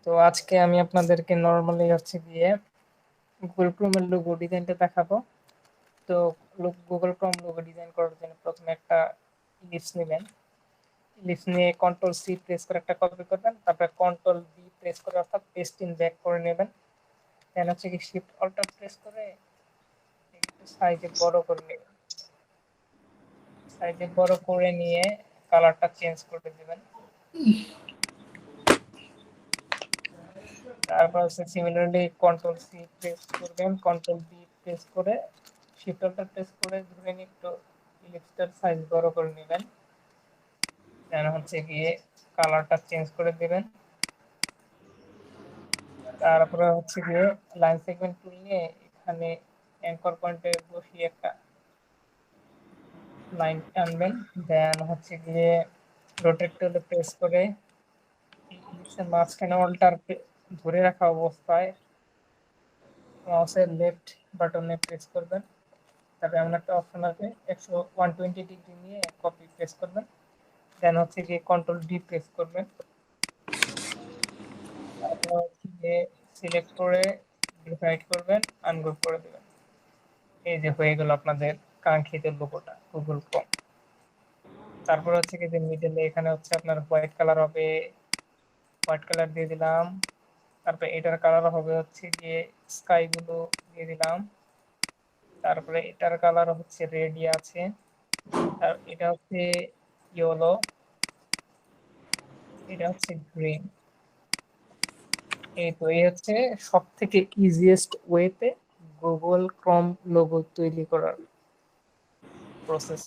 তো আজকে আমি আপনাদেরকে নরমালি হচ্ছে গিয়ে গুগল ক্রোমের লোগো ডিজাইনটা দেখাবো। তো গুগল ক্রোম লোগো ডিজাইন করার জন্য প্রথমে একটা ইলিপস নেবেন। ইলিপস নিয়ে কন্ট্রোল সি প্রেস করে একটা কপি করবেন, তারপরে কন্ট্রোল ভি প্রেস করে অর্থাৎ পেস্ট ইন ব্যাক করে নেবেন। দেন হচ্ছে কি শিফট অল্টার প্রেস করে একটু সাইজে বড় করে নেবেন। সাইজে বড় করে নিয়ে কালারটা চেঞ্জ করে দেবেন। তারপর হচ্ছে সিমিলারলি কন্ট্রোল সি প্রেস করবেন, কন্ট্রোল ভি প্রেস করে শিফট অল্টার প্রেস করে ধরে নিয়ে একটু ইলিপসটার সাইজ বড় করে নেবেন। দেন হচ্ছে গিয়ে কালারটা চেঞ্জ করে দেবেন। তারপরে হচ্ছে গিয়ে লাইন সেগমেন্ট টুল নিয়ে এখানে অ্যাঙ্কর পয়েন্টে বসিয়ে একটা লাইন টানবেন। দেন হচ্ছে গিয়ে রোটেট টুলে প্রেস করে ইলিপসের মাঝখানে অল্টার ধরে রাখা অবস্থায় মাউসের লেফট বাটনে প্রেস করবেন। তারপরে এমন একটা অপশন আছে 120 ডিগ্রি নিয়ে কপি প্রেস করবেন। দেন হচ্ছে গিয়ে কন্ট্রোল ডি প্রেস করবেন। তারপর হচ্ছে গিয়ে সিলেক্ট করে ডিভাইড করবেন, আনগ্রুপ করে দেবেন। এই যে হয়ে গেল আপনাদের কাঙ্ক্ষিত লোগোটা গুগল ক্রোম। তারপর হচ্ছে কি যে মিডলে এখানে হচ্ছে আপনার হোয়াইট কালার হবে, হোয়াইট কালার দিয়ে দিলাম। তারপরে এটার কালার হবে হচ্ছে গিয়ে স্কাই ব্লু দিয়ে দিলাম। তারপরে এটার কালার হচ্ছে রেড আছে, আর এটা হচ্ছে ইয়েলো, এটা হচ্ছে গ্রিন। এই তো এই হচ্ছে সব থেকে ইজিয়েস্ট ওয়েতে গুগল ক্রোম লোগো তৈরি করার প্রসেস।